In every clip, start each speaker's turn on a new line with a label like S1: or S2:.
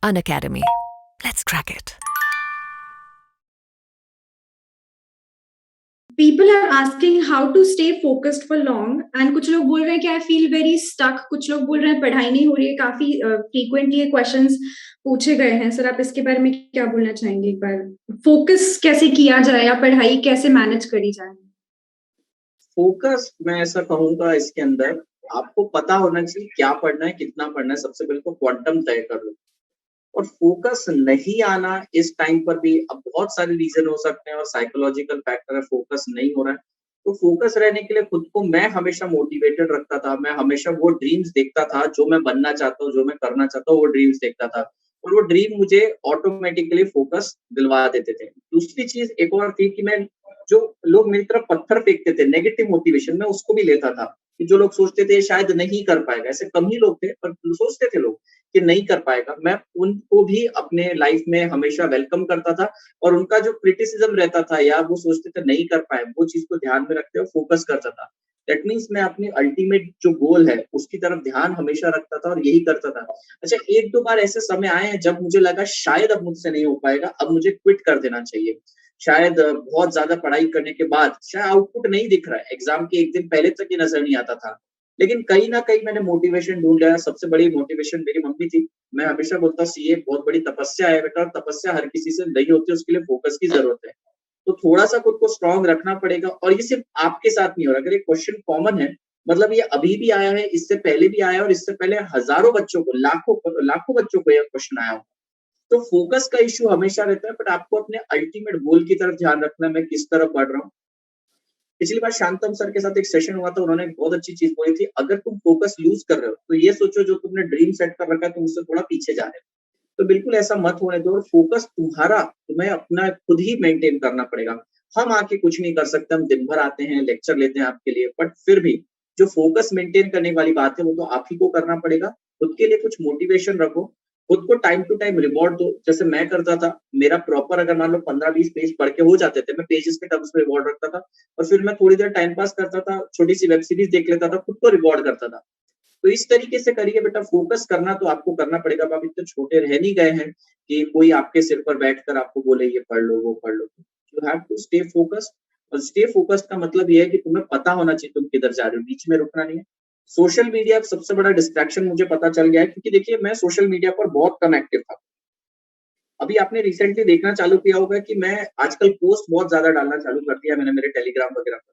S1: Unacademy. Let's crack it.
S2: People are asking how to stay focused for long and कुछ लोग बोल रहे हैं कि I feel very stuck, कुछ लोग बोल रहे हैं पढ़ाई नहीं हो रही है, काफी frequently ये questions पूछे गए हैं। सर आप इसके बारे में क्या बोलना चाहेंगे एक बार? फोकस कैसे किया जाए या पढ़ाई कैसे मैनेज करी जाए?
S3: फोकस मैं ऐसा कहूंगा इसके अंदर आपको पता होना चाहिए क्या पढ़ना है, कितना पढ़ना है। सबसे पहले तो क्वांटम तय कर लो। और फोकस नहीं आना इस टाइम पर भी अब बहुत सारे रीजन हो सकते हैं और साइकोलॉजिकल फैक्टर है, फोकस नहीं हो रहा है। तो फोकस रहने के लिए खुद को मैं हमेशा मोटिवेटेड रखता था। मैं हमेशा वो ड्रीम्स देखता था जो मैं बनना चाहता हूँ, जो मैं करना चाहता हूँ, वो ड्रीम्स देखता था और वो ड्रीम मुझे ऑटोमेटिकली फोकस दिलवा देते थे। दूसरी चीज एक और थी कि मैं जो लोग मेरी तरफ पत्थर फेंकते थे, नेगेटिव मोटिवेशन, मैं उसको भी लेता था कि जो लोग सोचते थे शायद नहीं कर पाएगा, ऐसे कम ही लोग थे पर सोचते थे लोग कि नहीं कर पाएगा, मैं उनको भी अपने लाइफ में हमेशा वेलकम करता था। और उनका जो क्रिटिसिज्म रहता था या वो सोचते थे नहीं कर पाए, वो चीज को ध्यान में रखते हुए फोकस करता था। दैट मीन्स मैं अपनी अल्टीमेट जो गोल है उसकी तरफ ध्यान हमेशा रखता था और यही करता था। अच्छा, एक दो बार ऐसे समय आए हैं जब मुझे लगा शायद अब मुझसे नहीं हो पाएगा, अब मुझे क्विट कर देना चाहिए। शायद बहुत ज्यादा पढ़ाई करने के बाद शायद आउटपुट नहीं दिख रहा है, एग्जाम के एक दिन पहले तक ही नजर नहीं आता था। लेकिन कहीं न कहीं मैंने मोटिवेशन ढूँढ लिया। सबसे बड़ी मोटिवेशन मेरी मम्मी थी। मैं हमेशा बोलता सीए बहुत बड़ी तपस्या है बेटा, और तपस्या हर किसी से नहीं होती, उसके लिए फोकस की ज़रूरत है। तो थोड़ा-सा खुद को स्ट्रॉन्ग रखना पड़ेगा और ये सिर्फ़ आपके साथ नहीं हो रहा। अगर ये क्वेश्चन कॉमन है, मतलब ये अभी भी आया है, इससे पहले भी आया है और इससे पहले हज़ारों बच्चों को, लाखों बच्चों को ये क्वेश्चन आया होगा। तो फोकस का इश्यू हमेशा रहता है, बट आपको अपने अल्टीमेट गोल की तरफ ध्यान रखना है, मैं किस तरफ बढ़ रहा हूँ। पिछली बार शांतम सर के साथ एक सेशन हुआ था, उन्होंने एक बहुत अच्छी चीज़ बोली थी, अगर तुम फोकस लूज़ कर रहे हो, तो ये सोचो जो तुमने ड्रीम सेट कर रखा है, तुम उससे थोड़ा पीछे जा रहे हो। तो बिल्कुल ऐसा मत होने दो और फोकस तुम्हें अपना खुद ही मेंटेन करना पड़ेगा। हम आके कुछ नहीं कर सकते, हम दिन भर आते हैं, लेक्चर लेते हैं आपके लिए, बट फिर भी जो फोकस मेंटेन करने वाली बात है, वो तो आप ही को करना पड़ेगा। खुद के लिए कुछ मोटिवेशन रखो, खुद को टाइम टू टाइम रिवॉर्ड दो। जैसे मैं करता था, मेरा प्रॉपर अगर मान लो 15-20 पेज पढ़ के हो जाते थे, मैं पेजेस के टर्म्स में रिवॉर्ड रखता था और फिर मैं थोड़ी देर टाइम पास करता था, छोटी-सी वेब सीरीज़ देख लेता था, खुद को रिवॉर्ड करता था। तो इस तरीके से करिए बेटा, फोकस करना तो आपको करना पड़ेगा। अब आप इतने छोटे रह नहीं गए हैं कि कोई आपके सिर पर बैठकर आपको बोले ये पढ़ लो, वो पढ़ लो। You have to stay focused. और स्टे फोकस्ड का मतलब ये है कि तुम्हें पता होना चाहिए तुम किधर जा रहे हो, बीच में रुकना नहीं है। सोशल मीडिया सबसे बड़ा डिस्ट्रैक्शन मुझे पता चल गया है, क्योंकि देखिए मैं सोशल मीडिया पर बहुत कम एक्टिव था। अभी आपने रिसेंटली देखना चालू किया होगा कि मैं आजकल पोस्ट बहुत ज़्यादा डालना चालू कर दिया मैंने मेरे टेलीग्राम वगैरह पर।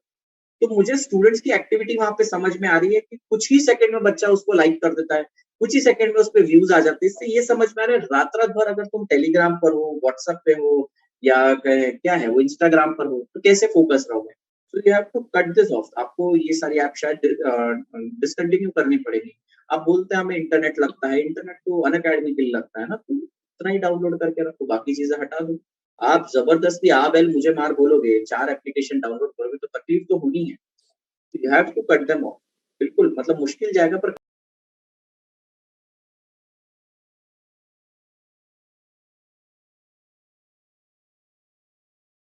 S3: तो मुझे स्टूडेंट्स की एक्टिविटी वहाँ पे समझ में आ रही है कि कुछ ही सेकंड में बच्चा उसको लाइक कर देता है, कुछ ही सेकंड में उसपे व्यूज़ आ जाते हैं। इससे ये समझ में आ रहा है रात-रात भर अगर तुम टेलीग्राम पर हो, व्हाट्सएप पे हो या क क्या है वो इंस्टाग्राम पर हो, तो कैसे फ़ोकस रहोगे? तो you have to cut this off. आपको ये सारी ऐप शायद डिसकंटिन्यू करनी पड़ेगी। आप बोलते हैं हमें इंटरनेट लगता है, इंटरनेट तो अनअकैडमी के लिए लगता है ना, तो उतना ही डाउनलोड करके रखो, बाकी चीज़ें हटा दो। आप ज़बरदस्ती आ बैल मुझे मार बोलोगे, 4 एप्लीकेशन डाउनलोड करोगे तो तकलीफ तो होनी है। You have to cut them off. बिल्कुल मतलब मुश्किल जाएगा पर